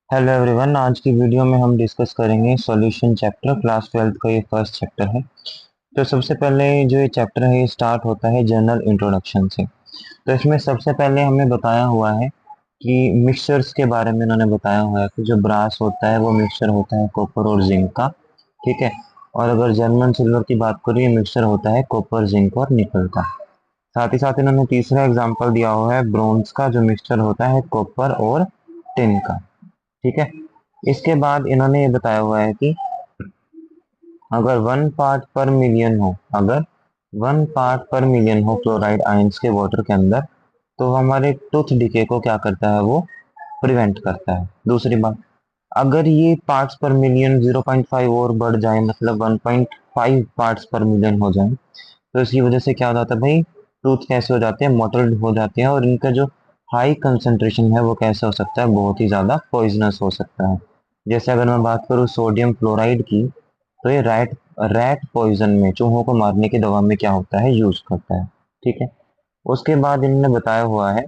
Hello everyone, आज की video में हम डिस्कस करेंगे सॉल्यूशन चैप्टर। क्लास 12th का ये फर्स्ट चैप्टर है। तो सबसे पहले जो ये चैप्टर है ये स्टार्ट होता है जनरल इंट्रोडक्शन से। तो इसमें सबसे पहले हमें बताया हुआ है कि मिक्सचर्स के बारे में इन्होंने बताया हुआ है कि जो ब्रास होता है वो मिक्सचर होता है कॉपर और जिंक का। ठीक है। और अगर जर्मन सिल्वर की बात करें, ये मिक्सचर होता है कॉपर, जिंक और निकल का। साथ ही साथ इन्होंने तीसरा एग्जाम्पल दिया हुआ है ब्रोंज का, जो मिक्सचर होता है कॉपर और टिन का। ठीक है। इसके बाद इन्होंने ये बताया हुआ है कि अगर 1 पार्ट पर मिलियन हो क्लोराइड आयंस के वाटर के अंदर, तो हमारे टूथ डिके को क्या करता है, वो प्रिवेंट करता है। दूसरी बात, अगर ये पार्ट्स पर मिलियन 0.5 और बढ़ जाए, मतलब 1.5 पार्ट्स पर मिलियन हो जाए, तो इसकी वजह से क्या हो जाता है भाई, टूथ कैसे हो जाते हैं, मोटल्ड हो जाते हैं। और इनका जो हाई कंसंट्रेशन है वो कैसे हो सकता है, बहुत ही ज़्यादा पॉइजनस हो सकता है। जैसे अगर मैं बात करूँ सोडियम क्लोराइड की, तो ये रैट रैट पॉइजन में, चूहों को मारने की दवा में क्या होता है, यूज करता है। ठीक है। उसके बाद इन्होंने बताया हुआ है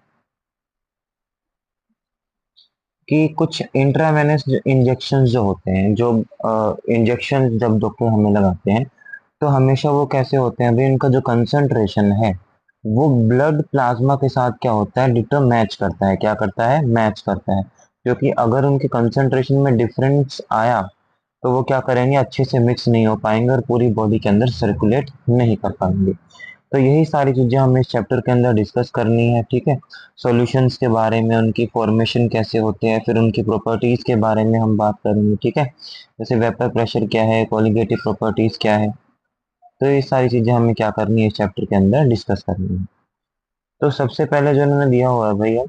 कि कुछ इंट्रावेनस इंजेक्शन जो होते हैं, जो इंजेक्शन जब डॉक्टर हमें लगाते हैं, तो हमेशा वो कैसे होते हैं भाई, इनका जो कंसंट्रेशन है वो ब्लड प्लाज्मा के साथ क्या होता है, डिटो मैच करता है। क्या करता है, मैच करता है। क्योंकि अगर उनके कंसंट्रेशन में डिफरेंस आया, तो वो क्या करेंगे, अच्छे से मिक्स नहीं हो पाएंगे और पूरी बॉडी के अंदर सर्कुलेट नहीं कर पाएंगे। तो यही सारी चीजें हमें इस चैप्टर के अंदर डिस्कस करनी है। ठीक है। सॉल्यूशंस के बारे में, उनकी फॉर्मेशन कैसे होते हैं, फिर उनकी प्रॉपर्टीज के बारे में हम बात करेंगे। ठीक है। जैसे वेपर प्रेशर क्या है, कोलिगेटिव प्रॉपर्टीज क्या है। तो ये सारी चीजें हमें क्या करनी है, इस चैप्टर के अंदर डिस्कस करनी है। तो सबसे पहले जो इन्होंने दिया हुआ है भैया,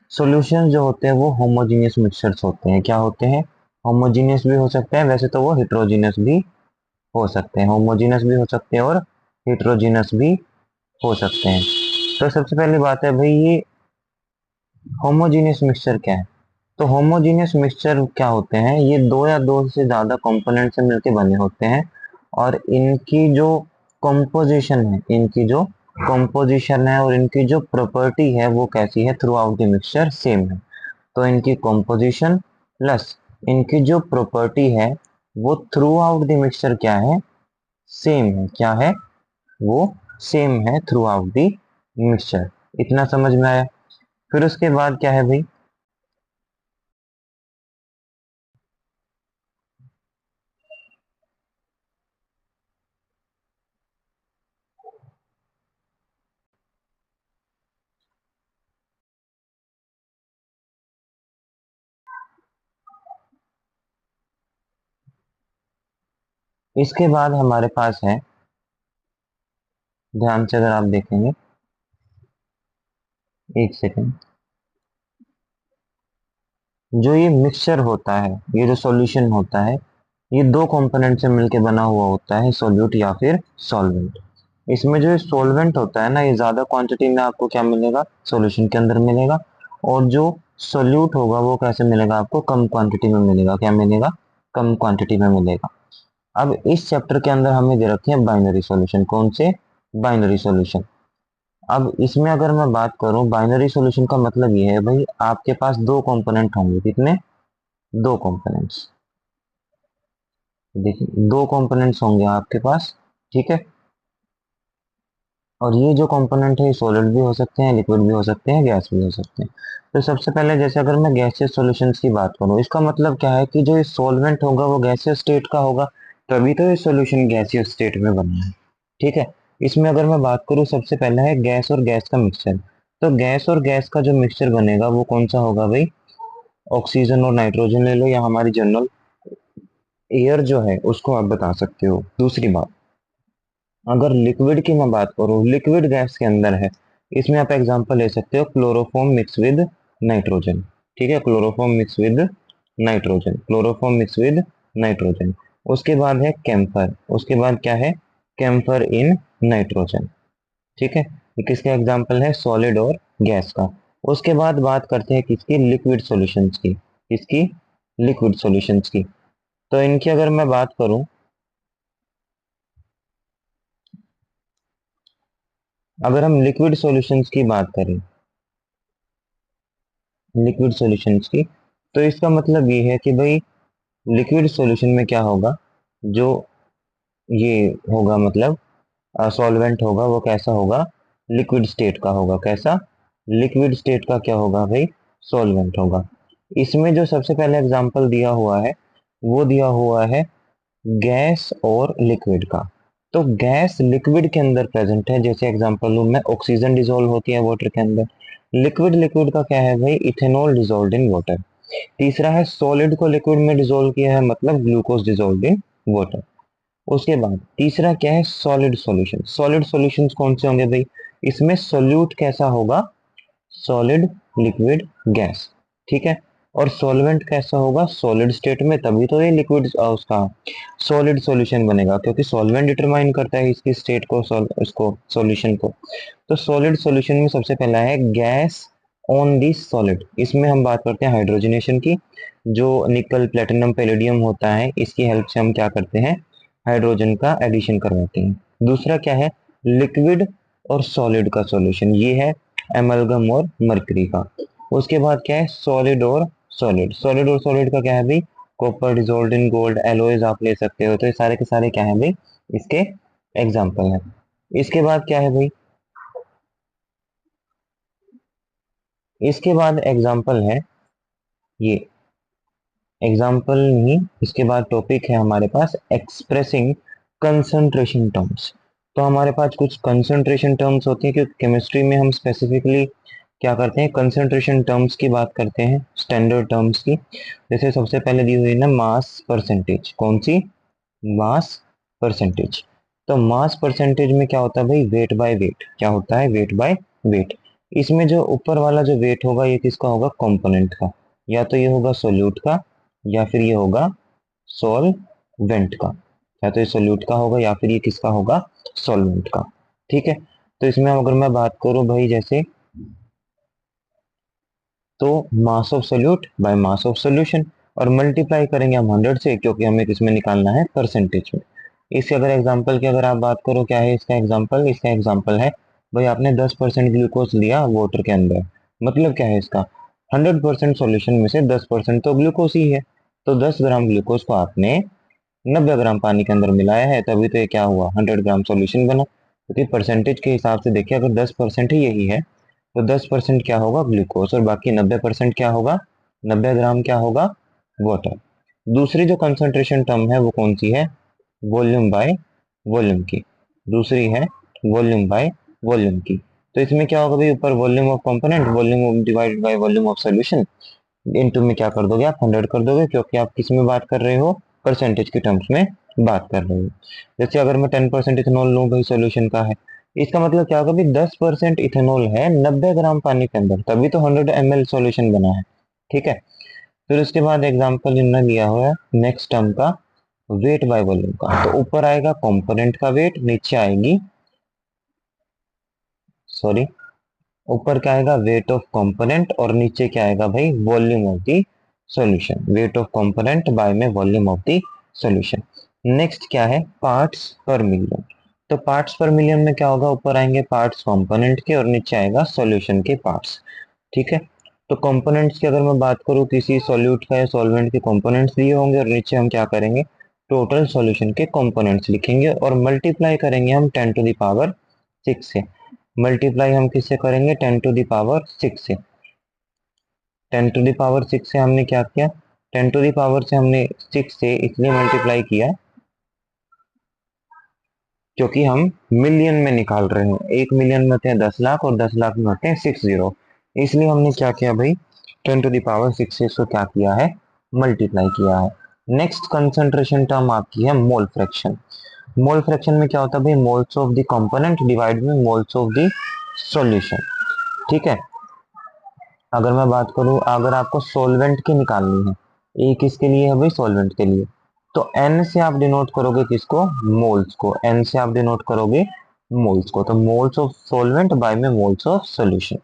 सॉल्यूशन जो होते हैं वो होमोजीनियस मिक्सचर्स होते हैं। क्या होते हैं, होमोजीनियस भी हो सकते हैं, वैसे तो वो हेट्रोजीनियस भी हो सकते हैं। होमोजीनियस भी हो सकते हैं और हेट्रोजीनियस भी हो सकते हैं। तो सबसे पहली बात है भाई, ये होमोजीनियस मिक्सचर क्या है। तो होमोजीनियस मिक्सचर क्या होते हैं, ये दो या दो से ज्यादा कंपोनेंट से मिलकर बने होते हैं। और इनकी जो कंपोजिशन है और इनकी जो प्रॉपर्टी है वो कैसी है, through out the mixture same है। तो इनकी कंपोजिशन प्लस इनकी जो प्रॉपर्टी है वो थ्रू आउट द मिक्सचर क्या है, सेम है। क्या है वो, सेम है थ्रू आउट द मिक्सचर। इतना समझ में आया। फिर उसके बाद क्या है भाई, इसके बाद हमारे पास है, ध्यान से अगर आप देखेंगे, एक सेकेंड, जो ये मिक्सचर होता है, ये जो सॉल्यूशन होता है, ये दो कंपोनेंट से मिलके बना हुआ होता है, सोल्यूट या फिर सॉल्वेंट। इसमें जो सॉल्वेंट होता है ना, ये ज्यादा क्वांटिटी में आपको क्या मिलेगा, सॉल्यूशन के अंदर मिलेगा। और जो सोल्यूट होगा वो कैसे मिलेगा, आपको कम क्वांटिटी में मिलेगा। क्या मिलेगा, कम क्वांटिटी में मिलेगा। अब इस चैप्टर के अंदर हमें दे रखे हैं बाइनरी सॉल्यूशन। कौन से, बाइनरी सॉल्यूशन। अब इसमें अगर मैं बात करूं, बाइनरी सॉल्यूशन का मतलब ये है भाई, आपके पास दो कंपोनेंट होंगे। कितने, दो कंपोनेंट्स। देखिए, दो कंपोनेंट्स होंगे आपके पास। ठीक है। और ये जो कंपोनेंट है ये सॉलिड भी हो सकते हैं, लिक्विड भी हो सकते हैं, गैस भी हो सकते हैं। तो सबसे पहले जैसे अगर मैं गैसियस सॉल्यूशंस की बात करूं, इसका मतलब क्या है कि जो ये सॉल्वेंट होगा वो गैसियस स्टेट का होगा, तभी तो ये सॉल्यूशन गैसियस स्टेट में बनना है। ठीक है। इसमें अगर मैं बात करूं, सबसे पहला है गैस और गैस का मिक्सचर। तो गैस और गैस का जो मिक्सचर बनेगा वो कौन सा होगा भाई, ऑक्सीजन और नाइट्रोजन ले लो, या हमारी जनरल एयर जो है उसको आप बता सकते हो। दूसरी बात, अगर लिक्विड की मैं बात करूं, लिक्विड गैस के अंदर है, इसमें आप एग्जांपल ले सकते हो क्लोरोफॉर्म मिक्स विद नाइट्रोजन। ठीक है, chloroform mix with nitrogen, chloroform mix with nitrogen. उसके बाद है कैम्फर, उसके बाद क्या है, कैम्फर इन नाइट्रोजन। ठीक है। ये किसका एग्जांपल है, सॉलिड और गैस का। उसके बाद बात करते हैं किसकी, लिक्विड सॉल्यूशंस की। किसकी, लिक्विड सॉल्यूशंस की। तो इनकी अगर मैं बात करूं, अगर हम लिक्विड सॉल्यूशंस की बात करें, लिक्विड सॉल्यूशंस की। तो इसका मतलब ये है कि भाई लिक्विड सॉल्यूशन में क्या होगा, जो ये होगा मतलब सॉल्वेंट होगा वो कैसा होगा, लिक्विड स्टेट का होगा। कैसा? लिक्विड स्टेट का क्या होगा भाई, सॉल्वेंट होगा। इसमें जो सबसे पहले एग्जांपल दिया हुआ है वो दिया हुआ है गैस और लिक्विड का। तो गैस लिक्विड के अंदर प्रेजेंट है, जैसे एग्जांपल लूं मैं, ऑक्सीजन डिसॉल्व होती है वाटर के अंदर। लिक्विड लिक्विड का क्या है भाई, इथेनॉल डिसॉल्व इन वाटर। तीसरा है सॉलिड को लिक्विड में डिसॉल्व किया है, मतलब ग्लूकोज डिसॉल्व इन वाटर। उसके बाद तीसरा क्या है, सॉलिड सॉल्यूशन। सॉलिड सॉल्यूशंस कौन से होंगे भाई, इसमें सोल्यूट कैसा होगा, सॉलिड, लिक्विड, गैस। ठीक है। और सॉल्वेंट कैसा होगा, सॉलिड स्टेट में, तभी तो ये लिक्विड उसका सॉलिड सॉल्यूशन बनेगा, क्योंकि सॉल्वेंट डिटरमाइन करता है इसकी स्टेट को, इसको सॉल्यूशन को। तो सॉलिड सॉल्यूशन में सबसे पहला है गैस ऑन दी सॉलिड। इसमें हम बात करते हैं हाइड्रोजनेशन की। जो निकल प्लेटिनम पैलेडियम होता है, इसकी हेल्प से हम क्या करते हैं, हाइड्रोजन का एडिशन करवाते हैं। दूसरा क्या है, लिक्विड और सॉलिड का सॉल्यूशन, ये है एमलगम और मरकरी का। उसके बाद क्या है, सॉलिड और सॉलिड। सॉलिड और सॉलिड का क्या है भाई, copper dissolved in gold, alloys आप ले सकते हो। तो ये सारे के सारे क्या है भाई, इसके एग्जाम्पल है। इसके बाद क्या है भाई, इसके बाद एग्जाम्पल है ये, एग्जाम्पल नहीं, इसके बाद टॉपिक है हमारे पास एक्सप्रेसिंग कंसंट्रेशन टर्म्स। तो हमारे पास कुछ कंसंट्रेशन टर्म्स होती है, क्योंकि केमिस्ट्री में हम स्पेसिफिकली क्या करते हैं, कंसंट्रेशन टर्म्स की बात करते हैं, स्टैंडर्ड टर्म्स की। जैसे सबसे पहले दी हुई है ना, मास परसेंटेज। कौन सी, मास परसेंटेज। तो मास परसेंटेज में क्या होता है भाई, वेट बाय वेट। क्या होता है, वेट बाय वेट। इसमें जो ऊपर वाला जो वेट होगा ये किसका होगा, कंपोनेंट का। या तो ये होगा सोल्यूट का, या फिर ये होगा सॉल्वेंट का। या तो ये सोल्यूट का होगा या फिर ये किसका होगा, सॉल्वेंट का। ठीक है। तो इसमें अगर मैं बात करूं भाई, जैसे तो mass of solute by mass of solution, और मल्टीप्लाई करेंगे हम 100 से, क्योंकि हमें किसमें निकालना है, परसेंटेज में। इसके अगर एग्जांपल की अगर आप बात करो, क्या है इसका एग्जांपल, इसका एग्जांपल है भाई आपने 10% ग्लूकोज लिया वाटर के अंदर। मतलब क्या है इसका, 100% सॉल्यूशन में से 10% तो ग्लूकोज ही है। तो 10 ग्राम ग्लूकोज को आपने 90 ग्राम पानी के अंदर मिलाया है, तभी तो ये क्या हुआ, 100 ग्राम सॉल्यूशन बना। क्योंकि परसेंटेज के हिसाब से देखिए, अगर 10% ही यही है, तो 10% क्या होगा, ग्लूकोज, और बाकी 90% क्या होगा, 90 ग्राम क्या होगा, वाटर। दूसरी जो कंसंट्रेशन टर्म है वो कौन सी है, वॉल्यूम बाय वॉल्यूम की। दूसरी है वॉल्यूम बाय वॉल्यूम की। तो इसमें क्या होगा भाई, ऊपर volume of component, volume divided by volume of solution, into में क्या कर दोगे आप, 100 कर दोगे, क्योंकि आप किस में बात कर रहे हो, परसेंटेज के टर्म्स में बात कर रहे हो। जैसे अगर मैं 10% इथेनॉल लूँ भाई, सोल्यूशन का है, इसका मतलब क्या होगा भाई, 10% इथेनॉल है 90 ग्राम पानी के अंदर, तभी तो 100 ml सॉल्यूशन बना है। ठीक है। फिर उसके बाद एग्जाम्पल इन्होंने लिया हुआ है नेक्स्ट टर्म का, वेट बाय वॉल्यूम का। तो ऊपर आएगा कंपोनेंट का वेट, नीचे आएगी, सॉरी, ऊपर क्या आएगा, वेट ऑफ कंपोनेंट, और नीचे क्या आएगा भाई, volume of the solution. Weight of component by में volume of the solution. Next क्या है, पार्ट्स पर मिलियन। तो पार्ट्स पर मिलियन में क्या होगा, ऊपर आएंगे पार्ट्स कंपोनेंट के, और नीचे आएगा सॉल्यूशन के पार्ट्स। ठीक है। तो कंपोनेंट्स की अगर मैं बात करूं, किसी सॉल्यूट का या सॉल्वेंट के कंपोनेंट्स दिए होंगे, और नीचे हम क्या करेंगे, टोटल सॉल्यूशन के कंपोनेंट्स लिखेंगे, और मल्टीप्लाई करेंगे हम 10⁶ से। मल्टीप्लाई हम किससे करेंगे, 10⁶ से। 10⁶ से हमने क्या किया, 10 से हमने 6 से इसलिए मल्टीप्लाई किया, क्योंकि हम मिलियन में निकाल रहे हैं। 1 मिलियन में होते हैं 10 लाख, और 10 लाख में होते हैं 6 जीरो। इसलिए हमने क्या किया भाई, 10⁶ से इसको क्या किया है, मल्टीप्लाई किया है। नेक्स्ट कंसंट्रेशन टर्म आपकी है मोल फ्रैक्शन। मोल फ्रैक्शन में क्या होता है भाई, moles of the component divide में मोल्स ऑफ द सॉल्यूशन। ठीक है। अगर मैं बात करूं, अगर आपको सॉल्वेंट की निकालनी है, ए किसके लिए है भाई, सॉल्वेंट के लिए, तो एन से आप डिनोट करोगे किसको, मोल्स को। एन से आप डिनोट करोगे मोल्स को। तो मोल्स ऑफ सॉल्वेंट बाय में मोल्स ऑफ सॉल्यूशन।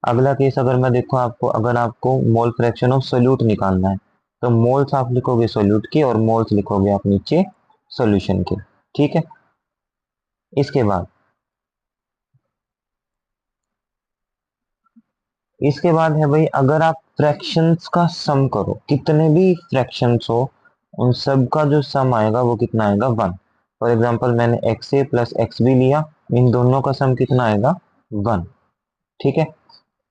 अगला केस अगर मैं देखो आपको, अगर आपको मोल फ्रैक्शन ऑफ सोल्यूट निकालना है, तो मोल्स आप लिखोगे सोल्यूट की, और मोल्स लिखोगे आप नीचे सॉल्यूशन के। ठीक है। इसके बाद इसके बाद है भाई, अगर आप फ्रैक्शंस का सम करो, कितने भी फ्रैक्शंस हो उन सब का जो सम आएगा वो कितना आएगा, 1। फॉर एग्जांपल मैंने एक्स ए प्लस एक्स बी लिया, इन दोनों का सम कितना आएगा, 1। ठीक है।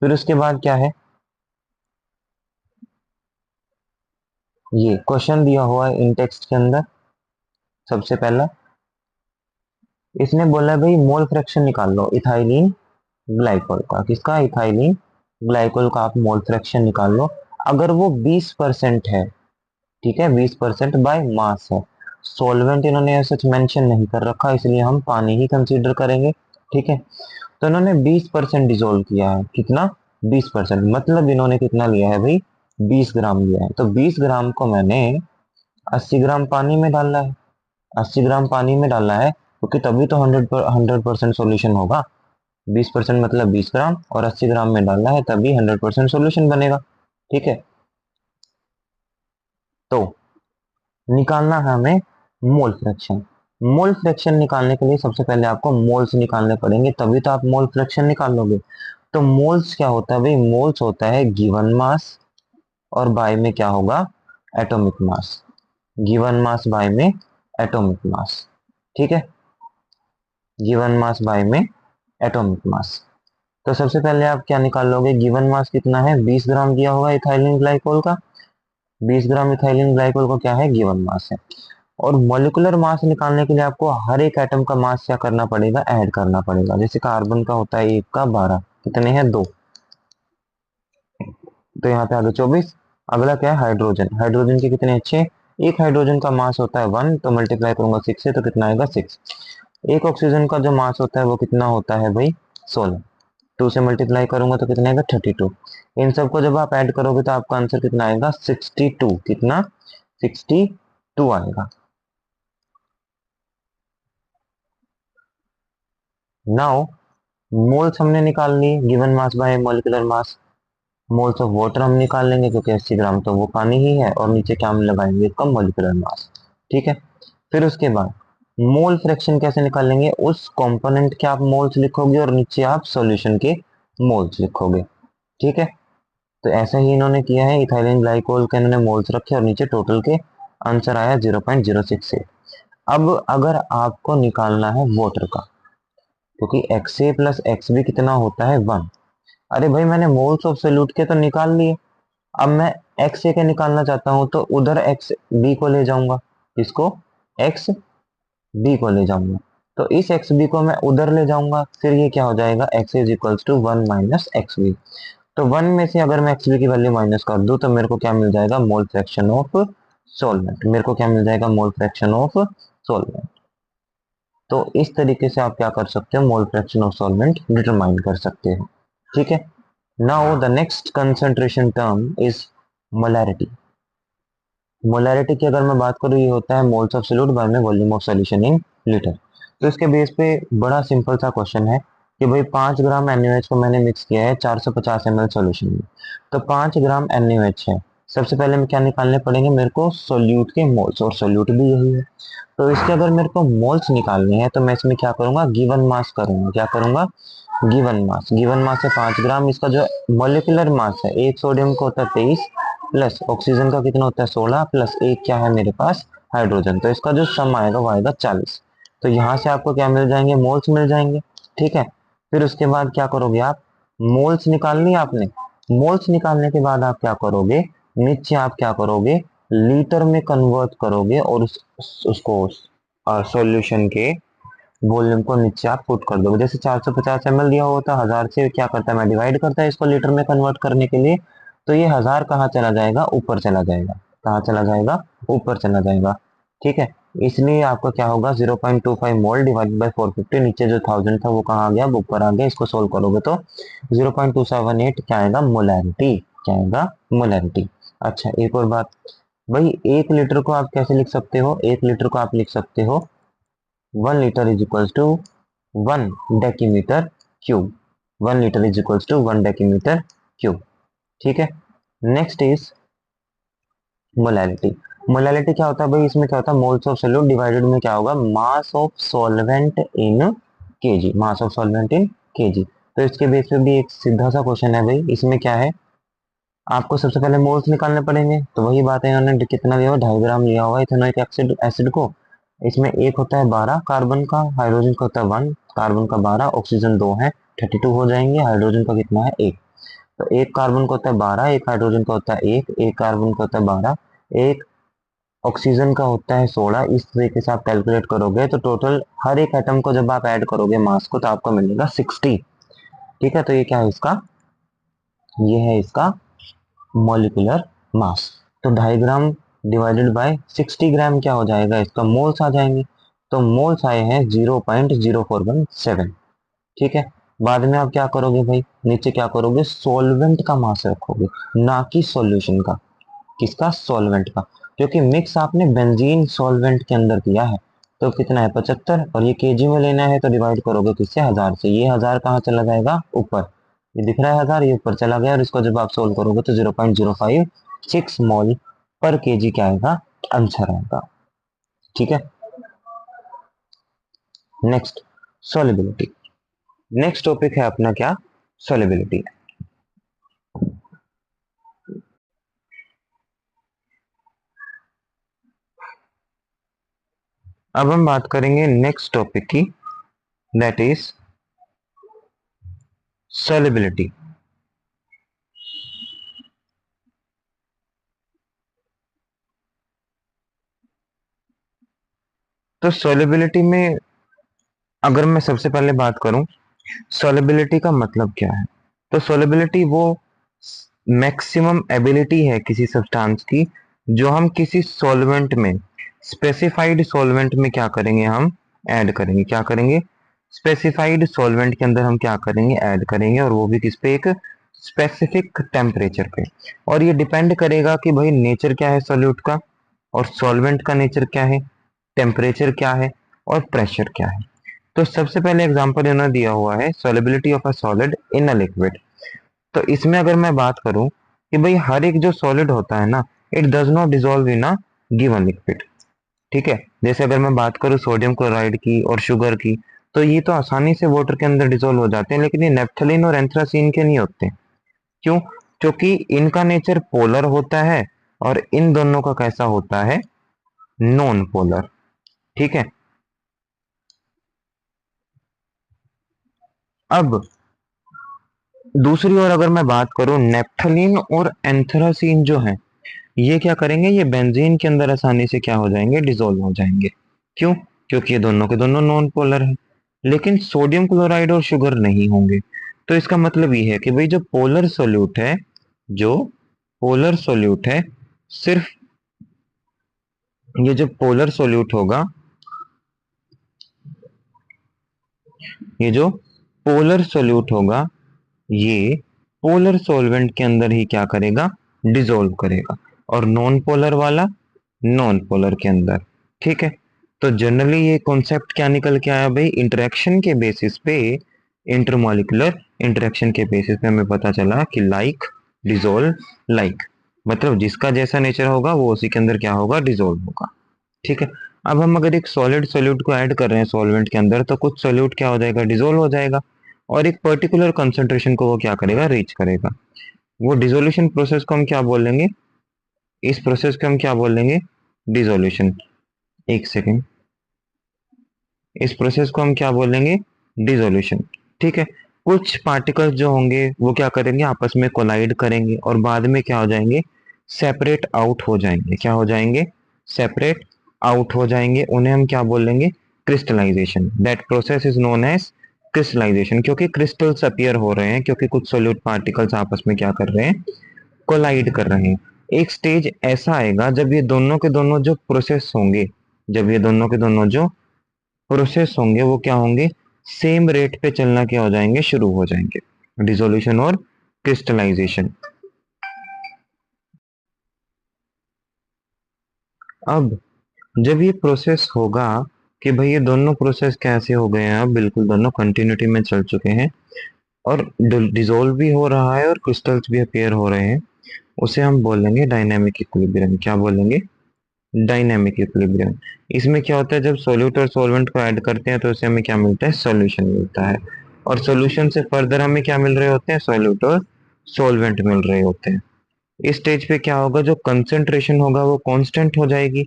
फिर उसके बाद क्या है, ये क्वेश्चन दिया हुआ है इन टेक्स्ट के अंदर। सबसे पहला इसने बोला है भाई मोल फ्रैक्शन निकाल लो इथाइलिन ग्लाइकोल का। किसका, इथाइलिन ग्लाइकोल का आप मोल फ्रैक्शन निकाल लो। अगर वो 20% है, ठीक है, 20% बाय मास है। सॉल्वेंट इन्होंने सच मेंशन नहीं कर रखा, इसलिए हम पानी ही कंसीडर करेंगे। ठीक है। तो इन्होंने 20% डिजोल्व किया है, कितना, 20%, मतलब इन्होंने कितना लिया है भाई, 20 ग्राम लिया है। तो 20 ग्राम को मैंने 80 ग्राम पानी में डाला है, 80 ग्राम पानी में डाला है, क्योंकि तभी तो 100% सोल्यूशन होगा। 20% मतलब 20 ग्राम, और 80 ग्राम में डालना है, तभी 100% सोल्यूशन बनेगा। ठीक है। तो निकालना है हमें मोल फ्रैक्शन। मोल फ्रैक्शन निकालने के लिए सबसे पहले आपको मोल्स निकालने पड़ेंगे, तभी तो आप मोल फ्रैक्शन निकाल लोगे। तो मोल्स क्या होता है भाई, मोल्स होता है गिवन मास, और बाय में क्या होगा, atomic mass. Given mass by में एटॉमिक मास। ठीक है। गिवन मास बाय में एटॉमिक मास। तो सबसे पहले आप क्या निकाल लोगे, गिवन मास कितना है, 20 ग्राम दिया हुआ इथाइलिन ग्लाइकोल का। 20 ग्राम इथाइलिन ग्लाइकोल को क्या है, गिवन मास है। और मॉलिक्यूलर मास निकालने के लिए आपको हर एक एटम का मास क्या करना पड़ेगा, ऐड करना पड़ेगा। जैसे कार्बन का होता है 1 का 12, कितने हैं, 2, तो यहाँ पे आ गए 24। अगला क्या है, हाइड्रोजन। हाइड्रोजन के कितने, 6। एक हाइड्रोजन का मास होता है 1, तो मल्टीप्लाई करूंगा 6 से, तो कितना आएगा, 6। एक ऑक्सीजन का जो मास होता है वो कितना होता है भाई, 16। 2 से मल्टीप्लाई करूंगा तो कितना आएगा, 32। इन सबको जब आप ऐड करोगे तो आपका आंसर कितना आएगा, 62। कितना, 62 आएगा। नाउ मोल्स हमने निकाल लिए, given mass by molecular mass. Moles of water हम निकाल लेंगे, क्योंकि 80 ग्राम तो वो पानी ही है, और नीचे क्या हम लगाएंगे, इसका मॉलिक्यूलर मास। ठीक है। फिर उसके बाद मोल फ्रैक्शन कैसे निकालेंगे, उस कंपोनेंट के आप मोल्स लिखोगे और नीचे आप सॉल्यूशन के मोल्स लिखोगे। ठीक है। तो ऐसा ही इन्होंने किया है, इथाइलिन ग्लाइकोल के इन्होंने मोल्स रखे और नीचे टोटल के आंसर आया 0.068। अब अगर आपको निकालना है वाटर का, क्योंकि एक्स ए प्लस एक्स बी कितना होता है, 1। अरे भाई मैंने मोल्स ऑफ सोल्यूट के तो निकाल लिए, अब मैं एक्स ए के निकालना चाहता हूं, तो उधर एक्स बी को ले जाऊंगा। इसको एक्स बी को ले जाऊंगा, तो इस एक्स बी को मैं उधर ले जाऊंगा, फिर ये क्या हो जाएगा, एक्स इज इक्वल्स टू 1 माइनस एक्स बी। तो 1 में से अगर मैं एक्स बी की वैल्यू माइनस कर दूं, तो मेरे को क्या मिल जाएगा, मोल फ्रैक्शन ऑफ सॉल्वेंट। मेरे को क्या मिल जाएगा, मोल फ्रैक्शन ऑफ सॉल्वेंट। तो इस तरीके से आप क्या कर सकते हो, mole fraction of solvent determine कर सकते हो। ठीक है। Now the next concentration term is molarity. Molarity की अगर मैं बात करूँ, ये होता है मोल्स ऑफ सोल्यूट बाय में volume of solution in litre. तो इसके बेस पे बड़ा सिंपल सा क्वेश्चन है कि भाई 5 ग्राम NaOH को मैंने मिक्स किया है 450 ml सॉल्यूशन में। तो 5 ग्राम NaOH है। सबसे पहले मैं क्या निकालने पड़ेंगे, मेरे को सोल्यूट के मोल्स, और सोल्यूट भी यही है। तो इसके अगर मेरे को मोल्स निकालने हैं, तो मैं इसमें क्या करूंगा, गिवन मास करूंगा। क्या करूंगा, गिवन मास। गिवन मास है 5 ग्राम। इसका जो मॉलिक्यूलर मास है, एक सोडियम का होता है 23, प्लस ऑक्सीजन का कितना होता है 16, प्लस एक क्या है मेरे पास, हाइड्रोजन। तो इसका जो सम आएगा वो आएगा 40। तो यहाँ से आपको क्या मिल जाएंगे, मोल्स मिल जाएंगे। ठीक है। फिर उसके बाद क्या करोगे आप, मोल्स निकाल लिया आपने। मोल्स निकालने के बाद आप क्या करोगे, नीचे आप क्या करोगे, लीटर में कन्वर्ट करोगे, और उसको सॉल्यूशन के वॉल्यूम को नीचे आप पुट कर दोगे। जैसे 450 ml दिया हुआ था, 1000 से क्या करता है, मैं डिवाइड करता है इसको लीटर में कन्वर्ट करने के लिए। तो ये 1000 कहाँ चला जाएगा, ऊपर चला जाएगा। कहाँ चला जाएगा, ऊपर चला जाएगा। ठीक है। इसलिए आपका क्या होगा, 0.25 मोल डिवाइड बाई 450, नीचे जो 1000 था वो कहाँ आ गया, अब ऊपर आ गया। इसको सोल्व करोगे तो 0.278 क्या आएगा, मोलैरिटी। क्या आएगा, मोलैरिटी। अच्छा एक और बात भाई, 1 लीटर को आप कैसे लिख सकते हो, 1 लीटर को आप लिख सकते हो 1 litre is equals to 1 decimetre cube. 1 litre is equals to 1 decimetre cube. ठीक है। Next is molality. मोलैलिटी क्या होता है भाई, इसमें क्या होता है, मोल्स ऑफ सोल्यूट डिवाइडेड में क्या होगा, mass of solvent in KG. Mass of solvent in KG. तो इसके बेस पे भी एक सीधा सा क्वेश्चन है भाई, इसमें क्या है, आपको सबसे पहले मोल्स निकालने पड़ेंगे। तो वही बात है, इन्होंने कितना लिया हुआ, 2.5 ग्राम लिया हुआ इथेनोइक एसिड एसिड को। इसमें एक होता है 12 कार्बन का, हाइड्रोजन का होता है 1, कार्बन का 12, ऑक्सीजन 2 है, 32 हो जाएंगे। हाइड्रोजन का कितना है 1। तो एक कार्बन का होता है 12, एक हाइड्रोजन का होता है 1, एक कार्बन का होता है 12, एक ऑक्सीजन का होता है 16। इस तरीके से आप कैलकुलेट करोगे तो टोटल हर एक एटम को जब आप ऐड करोगे मास को, तो आपको मिलेगा 60। ठीक है, तो ये क्या है इसका, ये है इसका मॉलिक्यूलर मास। तो 2.5 ग्राम डिवाइडेड बाय 60 ग्राम क्या हो जाएगा, इसका मोल्स आ जाएंगे। तो मोल्स आए हैं 0.0417। ठीक है, बाद में आप क्या करोगे भाई, नीचे क्या करोगे, सॉल्वेंट का मास रखोगे, ना कि सॉल्यूशन का। किसका, सॉल्वेंट का, क्योंकि मिक्स आपने बेंजीन सॉल्वेंट के अंदर किया है। तो कितना है 75, और ये केजी में लेना है तो डिवाइड करोगे किससे, 1000 से। ये 1000 कहाँ चला जाएगा, ऊपर, ये दिख रहा है 1000, ये ऊपर चला गया, और इसको जब आप सोल्व करोगे तो 0.056 मोल पर केजी क्या आएगा, आंसर आएगा। ठीक है, नेक्स्ट, सॉलिबिलिटी। नेक्स्ट टॉपिक है अपना क्या, सॉलिबिलिटी। अब हम बात करेंगे नेक्स्ट टॉपिक की, दैट इज सॉलिबिलिटी। तो सॉलिबिलिटी में अगर मैं सबसे पहले बात करूं, सॉलिबिलिटी का मतलब क्या है। तो सॉलिबिलिटी वो मैक्सिमम एबिलिटी है किसी सब्सटेंस की, जो हम किसी सॉल्वेंट में, स्पेसिफाइड सॉल्वेंट में क्या करेंगे, हम ऐड करेंगे। क्या करेंगे, स्पेसिफाइड सॉल्वेंट के अंदर हम क्या करेंगे, ऐड करेंगे, और वो भी किस पे, एक स्पेसिफिक टेम्परेचर पे। और ये डिपेंड करेगा कि भाई नेचर क्या है सॉल्यूट का, और सॉल्वेंट का नेचर क्या है, टेम्परेचर क्या है, और प्रेशर क्या है। तो सबसे पहले एग्जांपल इन्होंने दिया हुआ है, solubility of a solid in a liquid. तो इसमें अगर मैं बात करूं कि भाई हर एक जो सॉलिड होता है ना, it does not dissolve in a given liquid. ठीक है, जैसे अगर मैं बात करूं सोडियम क्लोराइड की और शुगर की, तो ये तो आसानी से वाटर के अंदर डिसॉल्व हो जाते हैं, लेकिन ये नेप्थलीन और एंथ्रासीन के नहीं होते। क्यों, क्योंकि इनका नेचर पोलर होता है, और इन दोनों का कैसा होता है, नॉन पोलर। ठीक है, अब दूसरी ओर अगर मैं बात करूं, नेप्थलीन और एंथ्रासीन जो है, ये क्या करेंगे, ये बेंजीन के अंदर आसानी से क्या हो जाएंगे, डिसॉल्व हो जाएंगे। क्यों, क्योंकि ये दोनों के दोनों नॉन पोलर हैं। लेकिन सोडियम क्लोराइड और शुगर नहीं होंगे। तो इसका मतलब ये है कि भाई जो पोलर सोल्यूट है, जो पोलर सोल्यूट है, सिर्फ ये जो पोलर सोल्यूट होगा, ये जो पोलर सोल्यूट होगा, ये पोलर सॉल्वेंट के अंदर ही क्या करेगा, डिसॉल्व करेगा, और नॉन पोलर वाला नॉन पोलर के अंदर। ठीक है, तो जनरली ये कॉन्सेप्ट क्या निकल के आया भाई, इंटरेक्शन के बेसिस पे, इंटरमॉलिक्यूलर इंटरेक्शन के बेसिस पे हमें पता चला कि लाइक डिसॉल्व लाइक, मतलब जिसका जैसा नेचर होगा वो उसी के अंदर क्या होगा, डिसॉल्व होगा। ठीक है, अब हम अगर एक सॉलिड सोल्यूट को ऐड कर रहे हैं सॉल्वेंट के अंदर, तो कुछ सोल्यूट क्या हो जाएगा, डिसॉल्व हो जाएगा, और एक पर्टिकुलर कंसंट्रेशन को वो क्या करेगा, रीच करेगा। वो डिसोल्यूशन प्रोसेस को हम क्या बोलेंगे, इस प्रोसेस को हम क्या बोलेंगे, डिसोल्यूशन। एक सेकेंड, इस प्रोसेस को हम क्या बोलेंगे, डिसोल्यूशन। ठीक है, कुछ पार्टिकल्स जो होंगे वो क्या करेंगे, आपस में कोलाइड करेंगे, और बाद में क्या हो जाएंगे, सेपरेट आउट हो जाएंगे। क्या हो जाएंगे, सेपरेट आउट हो जाएंगे। उन्हें हम क्या बोलेंगे, crystallisation. That process is known as crystallisation, क्योंकि क्रिस्टल्स अपीयर हो रहे हैं, क्योंकि कुछ सोल्यूट पार्टिकल्स आपस में क्या कर रहे हैं, कोलाइड कर रहे हैं। एक स्टेज ऐसा आएगा जब ये दोनों के दोनों जो प्रोसेस होंगे, जब ये दोनों के दोनों जो प्रोसेस होंगे वो क्या होंगे, सेम रेट पे चलना क्या हो जाएंगे, शुरू हो जाएंगे, डिसोल्यूशन और क्रिस्टलाइजेशन। अब जब ये प्रोसेस होगा कि भाई ये दोनों प्रोसेस कैसे हो गए हैं, अब बिल्कुल दोनों कंटिन्यूटी में चल चुके हैं, और डिसॉल्व भी हो रहा है और क्रिस्टल्स भी अपीयर हो रहे हैं, उसे हम बोलेंगे डायनेमिक इक्विलिब्रियम। क्या बोलेंगे, डायनेमिक इक्विलिब्रियम। इसमें क्या होता है, जब सोल्यूट और सॉल्वेंट को ऐड करते हैं तो इससे हमें क्या मिलता है, सॉल्यूशन मिलता है। और सॉल्यूशन से फर्दर हमें क्या मिल रहे होते हैं, सॉल्यूट और सॉल्वेंट मिल रहे होते हैं। इस स्टेज पे क्या होगा, जो कंसंट्रेशन होगा वो कांस्टेंट हो जाएगी,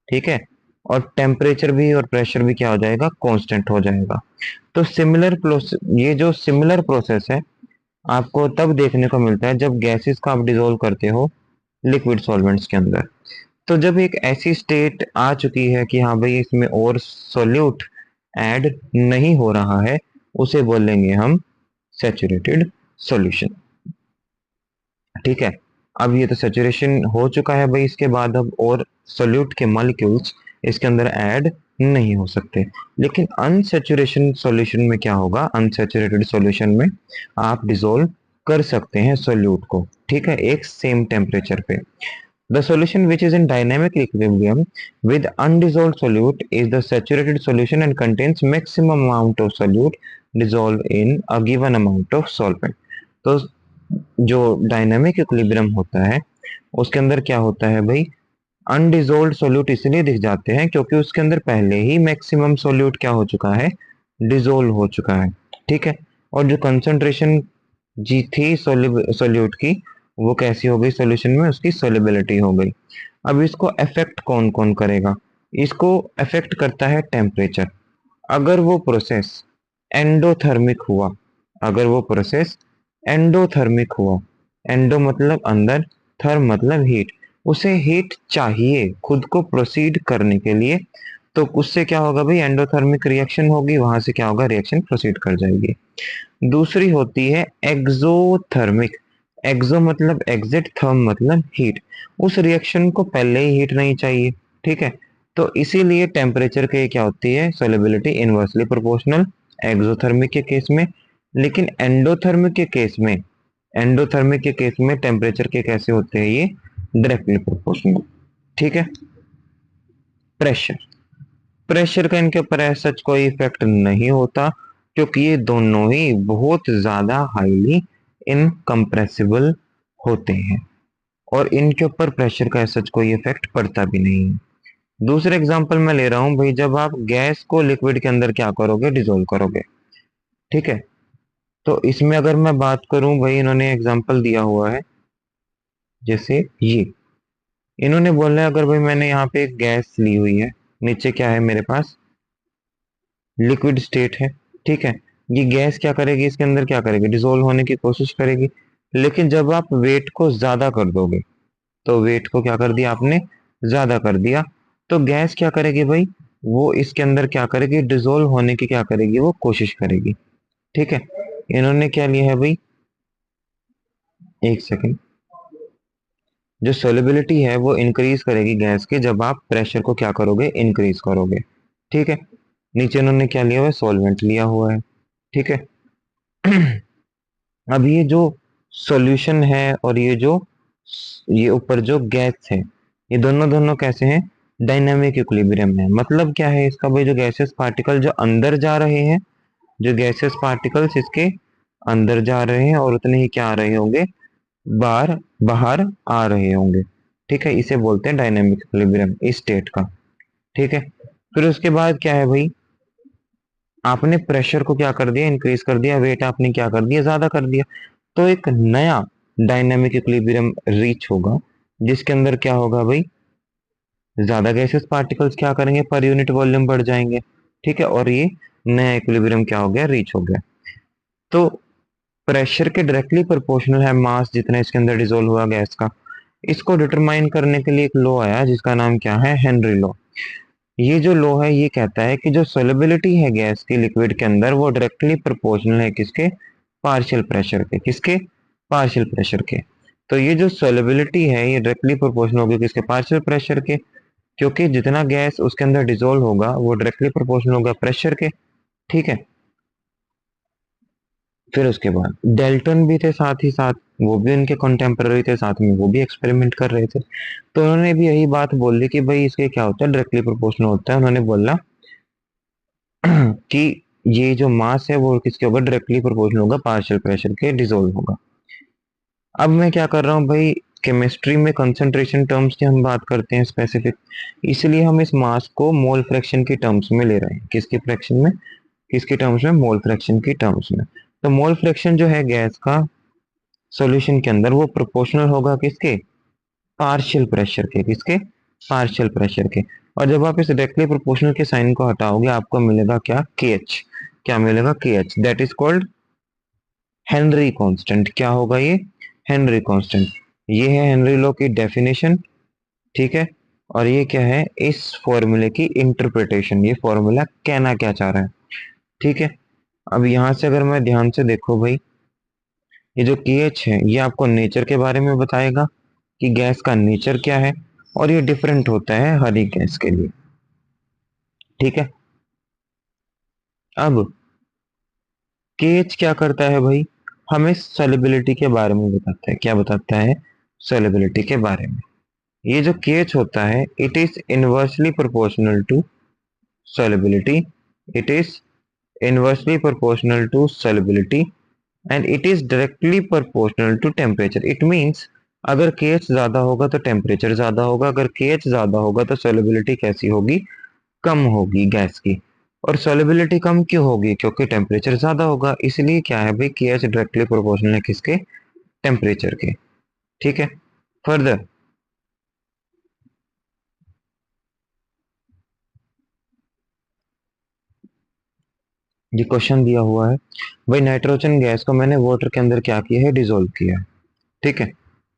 ठीक है, और टेम्परेचर भी और प्रेशर भी क्या हो जाएगा, कांस्टेंट हो जाएगा। तो सिमिलर प्रोसेस, ये जो सिमिलर प्रोसेस है आपको तब देखने को मिलता है जब गैसेस को आप डिसोल्व करते हो लिक्विड सॉल्वेंट्स के अंदर। तो जब एक ऐसी स्टेट आ चुकी है कि हाँ भाई इसमें और सॉल्यूट ऐड नहीं हो रहा है, उसे बोलेंगे हम सैचुरेटेड सॉल्यूशन, ठीक है। अब ये तो सैचुरेशन हो चुका है भाई, इसके बाद अब और सोल्यूट के मॉलिक्यूल्स इसके अंदर ऐड नहीं हो सकते। लेकिन अनसैचुरेशन सॉल्यूशन में क्या होगा, अनसैचुरेटेड सॉल्यूशन में आप डिसोल्व कर सकते हैं सोल्यूट को, ठीक है, एक सेम टेम्परेचर पे। The solution which is in dynamic equilibrium with undissolved solute is the saturated solution and contains maximum amount of solute dissolved in a given amount of solvent। तो जो डायनामिक इक्विलिब्रियम होता है उसके अंदर क्या होता है भाई, अनडिजोल्व्ड सोल्यूट इसलिए दिख जाते हैं क्योंकि उसके अंदर पहले ही मैक्सिमम सोल्यूट क्या हो चुका है, डिजोल्व हो चुका है, ठीक है। और जो कंसंट्रेशन जी थी सोल्यूट की, वो कैसी हो गई सॉल्यूशन में, उसकी सोलिबिलिटी हो गई। अब इसको अफेक्ट कौन कौन करेगा, इसको अफेक्ट करता है टेम्परेचर। अगर वो प्रोसेस एंडोथर्मिक हुआ, अगर वो प्रोसेस एंडोथर्मिक हुआ, एंडो मतलब अंदर, थर्म मतलब हीट, उसे हीट चाहिए खुद को प्रोसीड करने के लिए, तो उससे क्या होगा भाई, एंडोथर्मिक रिएक्शन होगी, वहां से क्या होगा, रिएक्शन प्रोसीड कर जाएगी। दूसरी होती है एक्सोथर्मिक, एक्सो मतलब एग्जिट, थर्म मतलब हीट, उस रिएक्शन को पहले ही हीट नहीं चाहिए, ठीक है। तो इसीलिए टेम्परेचर के क्या होती है, सोलिबिलिटी इनवर्सली प्रोपोर्शनल एक्सोथर्मिक के केस में। लेकिन एंडोथर्मिक के केस में, एंडोथर्मिक के केस में टेम्परेचर के कैसे होते हैं, ये डायरेक्टली प्रोपोर्शनल, ठीक है। प्रेशर, प्रेशर का इनके ऊपर ऐसा सच कोई इफेक्ट नहीं होता क्योंकि ये दोनों ही बहुत ज्यादा हाईली इनकम्प्रेसिबल होते हैं और इनके ऊपर प्रेशर का ऐसा सच कोई इफेक्ट पड़ता भी नहीं है। दूसरे एग्जांपल मैं ले रहा हूं भाई, जब आप गैस को लिक्विड के अंदर क्या करोगे, डिसोल्व करोगे, ठीक है। तो इसमें अगर मैं बात करूं भाई, इन्होंने एग्जांपल दिया हुआ है, जैसे ये इन्होंने बोला है अगर भाई मैंने यहाँ पे एक गैस ली हुई है, नीचे क्या है मेरे पास, लिक्विड स्टेट है, ठीक है। ये गैस क्या करेगी, इसके अंदर क्या करेगी, डिसोल्व होने की कोशिश करेगी। लेकिन जब आप वेट को ज्यादा कर दोगे, तो वेट को क्या कर दिया आपने, ज्यादा कर दिया, तो गैस क्या करेगी भाई, वो इसके अंदर क्या करेगी, डिसोल्व होने की क्या करेगी, वो कोशिश करेगी, ठीक है। इन्होंने क्या लिया है भाई, एक सेकेंड, जो सोलिबिलिटी है वो इंक्रीज करेगी गैस की जब आप प्रेशर को क्या करोगे, इंक्रीज करोगे, ठीक है। नीचे इन्होंने क्या लिया हुआ है, सॉल्वेंट लिया हुआ है, ठीक है। अब ये जो सॉल्यूशन है और ये जो ये ऊपर जो गैस है, ये दोनों दोनों कैसे हैं, डायनामिक इक्विलिब्रियम है। मतलब क्या है इसका भाई, जो गैसेस पार्टिकल जो अंदर जा रहे हैं, जो गैसेस पार्टिकल्स इसके अंदर जा रहे हैं और उतने ही क्या आ रहे होंगे, बाहर बाहर आ रहे होंगे, ठीक है। इसे बोलते हैं डायनामिक इक्विलिब्रियम इस स्टेट का, ठीक है। फिर उसके बाद क्या है भाई, आपने प्रेशर को क्या कर दिया, इंक्रीज कर दिया, वेट आपने क्या कर दिया, ज्यादा कर दिया, तो एक नया डायनामिक इक्विलिब्रियम रीच होगा जिसके अंदर क्या होगा भाई, ज्यादा गैसेस पार्टिकल्स क्या करेंगे, पर यूनिट वॉल्यूम बढ़ जाएंगे, ठीक है। और ये नया इक्विलिब्रियम क्या हो गया, रीच हो गया। तो प्रेशर के डायरेक्टली प्रोपोर्शनल है मास जितना इसके अंदर डिसोल्व हुआ गैस का। इसको डिटरमाइन करने के लिए एक लॉ आया जिसका नाम क्या है, हेनरी लॉ। ये जो लॉ है ये कहता है कि जो सोलिबिलिटी है गैस की लिक्विड के अंदर वो डायरेक्टली प्रोपोर्शनल है किसके, पार्शियल प्रेशर के, किसके, पार्शियल प्रेशर के। तो ये जो सोलिबिलिटी है ये डायरेक्टली प्रोपोर्शनल होगी किसके, पार्शियल प्रेशर के, क्योंकि जितना गैस उसके अंदर डिसोल्व होगा वो डायरेक्टली प्रोपोर्शनल होगा प्रेशर के, ठीक है। फिर उसके बाद डेल्टन भी थे साथ ही साथ, वो भी उनके कंटेम्पररी थे साथ में, वो भी एक्सपेरिमेंट कर रहे थे। तो उन्होंने भी यही बात बोली कि भाई इसके क्या होता है, डायरेक्टली प्रोपोर्शनल होता है। उन्होंने बोला कि ये जो मास है वो किसके होगा, डायरेक्टली प्रोपोर्शनल होगा पार्शियल प्रेशर के, डिसोल्व होगा। अब मैं क्या कर रहा हूँ भाई, केमिस्ट्री में कंसंट्रेशन टर्म्स की हम बात करते हैं स्पेसिफिक, इसलिए हम इस मास को मोल फ्रैक्शन की टर्म्स में ले रहे हैं, किसकी फ्रैक्शन में, किसके टर्म्स में? मोल फ्रैक्शन की टर्म्स में। तो मोल फ्रैक्शन जो है गैस का सॉल्यूशन के अंदर वो प्रोपोर्शनल होगा किसके? पार्शियल प्रेशर के। किसके? पार्शियल प्रेशर के। और जब आप इस डायरेक्टली प्रोपोर्शनल के साइन को हटाओगे आपको मिलेगा क्या? के एच। क्या मिलेगा? के H. That is called Henry constant. क्या होगा ये? Henry constant. ये है हेनरी लॉ की डेफिनेशन। ठीक है। और ये क्या है? इस फॉर्मूले की इंटरप्रिटेशन। ये फॉर्मूला कहना क्या चाह रहा है? ठीक है। अब यहां से अगर मैं ध्यान से देखो भाई, ये जो के एच है ये आपको नेचर के बारे में बताएगा कि गैस का नेचर क्या है, और ये डिफरेंट होता है हर एक गैस के लिए। ठीक है। अब केएच क्या करता है भाई? हमें सॉल्युबिलिटी के बारे में बताता है। क्या बताता है? सॉल्युबिलिटी के बारे में। ये जो केएच होता है it is inversely proportional to solubility. It is inversely proportional to solubility and it is directly proportional to temperature. It means अगर KH ज्यादा होगा तो टेम्परेचर ज्यादा होगा, अगर KH ज्यादा होगा तो solubility कैसी होगी? कम होगी गैस की। और solubility कम क्यों होगी? क्योंकि टेम्परेचर ज्यादा होगा। इसलिए क्या है भाई? KH डायरेक्टली प्रोपोर्शनल है किसके? टेम्परेचर के। ठीक है। फर्दर ये क्वेश्चन दिया हुआ है भाई, नाइट्रोजन गैस को मैंने वाटर के अंदर क्या किया है? डिजोल्व किया है। ठीक है।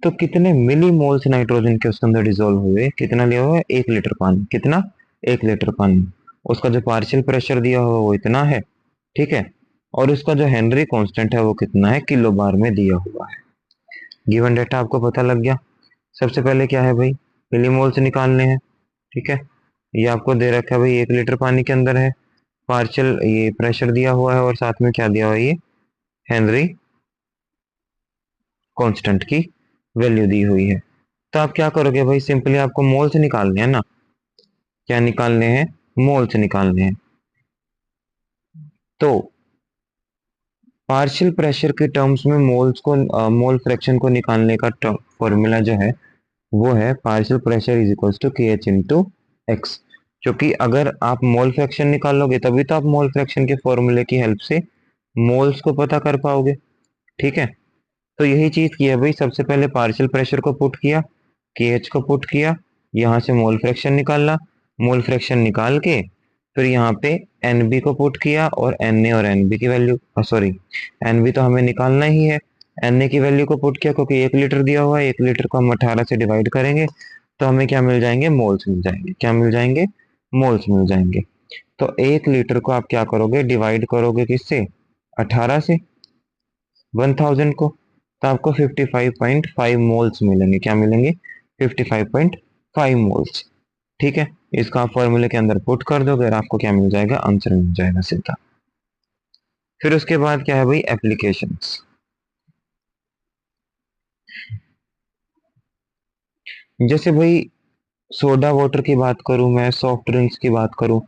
तो कितने मिली मोल्स नाइट्रोजन के उसके अंदर डिजोल्व हुए? कितना लिया हुआ है? 1 लीटर पानी। कितना? 1 लीटर पानी। उसका जो पार्शियल प्रेशर दिया हुआ वो इतना है। ठीक है। और उसका जो हेनरी कांस्टेंट है वो कितना है? किलो बार में दिया हुआ है। गिवन डेटा आपको पता लग गया। सबसे पहले क्या है भाई? मिलीमोल्स निकालने हैं। ठीक है। ये आपको दे रखा है भाई, 1 लीटर पानी के अंदर है, पार्शियल ये प्रेशर दिया हुआ है और साथ में क्या दिया हुआ है? ये हेनरी कांस्टेंट की वैल्यू दी हुई है। तो आप क्या करोगे भाई? सिंपली आपको मोल्स निकालने हैं ना। क्या निकालने हैं? मोल्स निकालने हैं। तो पार्शियल प्रेशर के टर्म्स में मोल्स को मोल फ्रैक्शन को निकालने का फॉर्मूला जो है वो है partial pressure is equals to K H into x. क्योंकि अगर आप मोल फ्रैक्शन निकालोगे तभी तो आप मोल फ्रैक्शन के फॉर्मूले की हेल्प से मोल्स को पता कर पाओगे। ठीक है। तो यही चीज की है भाई, सबसे पहले पार्शियल प्रेशर को पुट किया, के एच को पुट किया, यहाँ से मोल फ्रैक्शन निकाला, मोल फ्रैक्शन निकाल के फिर यहाँ पे एन बी को पुट किया और एन ए और एन बी की वैल्यू सॉरी एन बी तो हमें निकालना ही है, एन ए की वैल्यू को पुट किया क्योंकि 1 लीटर दिया हुआ है, 1 लीटर को हम 18 से डिवाइड करेंगे तो हमें क्या मिल जाएंगे? मोल्स मिल जाएंगे। क्या मिल जाएंगे? मोल्स मिल जाएंगे। तो 1 लीटर को आप क्या करोगे? डिवाइड करोगे किससे? 18 से, 1000 को, तो आपको 55.5 मोल्स मिलेंगे। क्या मिलेंगे? 55.5 मोल्स। ठीक है। इसका आप फॉर्मूले के अंदर पुट कर दोगे और आपको क्या मिल जाएगा? आंसर मिल जाएगा सीधा। फिर उसके बाद क्या है भाई? एप्लीकेशंस। जैसे भाई सोडा वाटर की बात करूं, मैं सॉफ्ट ड्रिंक्स की बात करूं,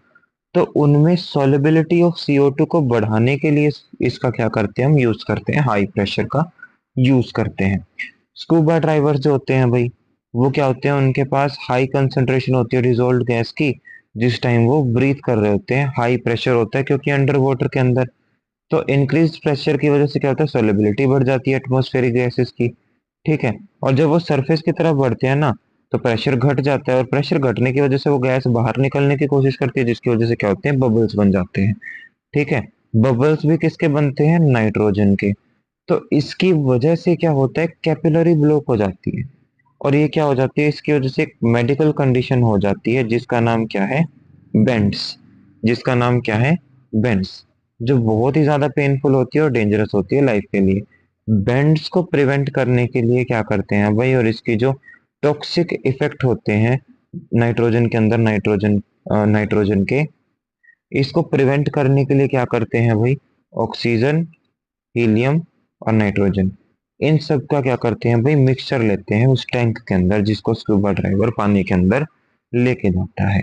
तो उनमें सॉल्युबिलिटी ऑफ CO2 को बढ़ाने के लिए इसका क्या करते हैं? हम यूज करते हैं हाई प्रेशर का यूज करते हैं। स्कूबा ड्राइवर्स जो होते हैं भाई वो क्या होते हैं? उनके पास हाई कंसंट्रेशन होती है डिजोल्व्ड गैस की, जिस टाइम वो ब्रीथ कर रहे होते हैं हाई प्रेशर होता है क्योंकि अंडर वाटर के अंदर। तो इंक्रीज प्रेशर की वजह से क्या होता है? सोलिबिलिटी बढ़ जाती है एटमॉस्फेरिक गैसेस की। ठीक है। और जब वो सरफेस की तरफ बढ़ते हैं ना तो प्रेशर घट जाता है, और प्रेशर घटने की वजह से वो गैस बाहर निकलने की कोशिश करती है, जिसकी वजह से क्या होते हैं? बबल्स बन जाते हैं। ठीक है। बबल्स भी किसके बनते हैं? नाइट्रोजन के। तो इसकी वजह से क्या होता है? कैपिलरी ब्लॉक हो जाती है, और ये क्या हो जाती है? इसकी वजह से एक मेडिकल कंडीशन हो जाती है जिसका नाम क्या है? बेंड्स। जिसका नाम क्या है? बेंड्स। जो बहुत ही ज्यादा पेनफुल होती है और डेंजरस होती है लाइफ के लिए। बेंड्स को प्रिवेंट करने के लिए क्या करते हैं भाई, और इसकी जो टॉक्सिक इफेक्ट होते हैं नाइट्रोजन के अंदर, नाइट्रोजन के, इसको प्रिवेंट करने के लिए क्या करते हैं भाई? ऑक्सीजन, हीलियम और नाइट्रोजन, इन सब का क्या करते हैं भाई? मिक्सचर लेते हैं उस टैंक के अंदर जिसको स्कूबा ड्राइवर पानी के अंदर लेके जाता है।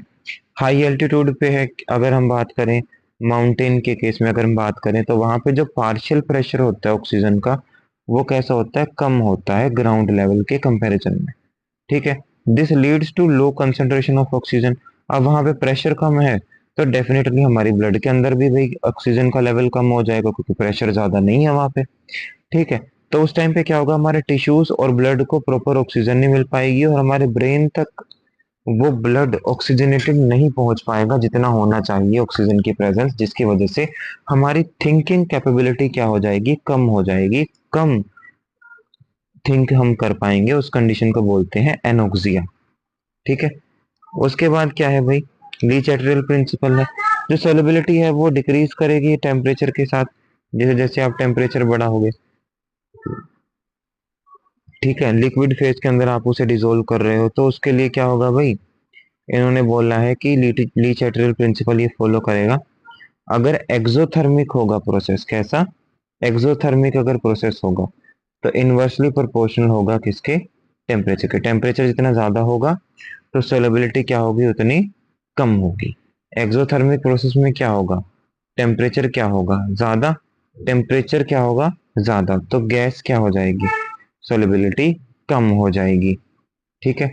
हाई एल्टीट्यूड पे है अगर हम बात करें, माउंटेन के केस में अगर हम बात करें तो वहां पे जो पार्शियल प्रेशर होता है ऑक्सीजन का वो कैसा होता है? कम होता है ग्राउंड लेवल के कंपैरिजन में। ठीक है। This leads to low concentration of oxygen. अब वहां पे प्रेशर कम है तो डेफिनेटली हमारी ब्लड के अंदर भी भाई ऑक्सीजन का लेवल कम हो जाएगा क्योंकि प्रेशर ज्यादा नहीं है वहां पे। ठीक है। तो उस टाइम पे क्या होगा, हमारे टिश्यूज और ब्लड को प्रॉपर ऑक्सीजन नहीं मिल पाएगी और हमारे ब्रेन तक वो ब्लड ऑक्सीजनेटेड नहीं पहुंच पाएगा जितना होना चाहिए ऑक्सीजन की प्रेजेंस, जिसकी वजह से हमारी थिंकिंग कैपेबिलिटी क्या हो जाएगी, कम हो जाएगी। कम थिंक हम कर पाएंगे, उस कंडीशन को बोलते हैं एनोक्सिया। ठीक है। उसके बाद क्या है भाई, लीच एट्रियल प्रिंसिपल है। जो सोलबिलिटी है वो डिक्रीज करेगी टेम्परेचर के साथ, जैसे जैसे आप टेम्परेचर बढ़ाओगे। ठीक है। लिक्विड फेज के अंदर आप उसे डिसोल्व कर रहे हो तो उसके लिए क्या होगा भाई, इन्होंने बोला है कि लीच एट्रियल प्रिंसिपल ये फॉलो करेगा। अगर एक्सोथर्मिक होगा प्रोसेस, कैसा, एक्सोथर्मिक अगर प्रोसेस होगा तो इनवर्सली प्रोपोर्शनल होगा किसके, टेम्परेचर के। टेम्परेचर जितना ज्यादा होगा तो सोलबिलिटी क्या होगी, उतनी कम होगी। एक्सोथर्मिक प्रोसेस में क्या होगा, टेम्परेचर क्या होगा, ज्यादा। टेम्परेचर क्या होगा, ज्यादा, तो गैस क्या हो जाएगी, सोलबिलिटी कम हो जाएगी। ठीक है।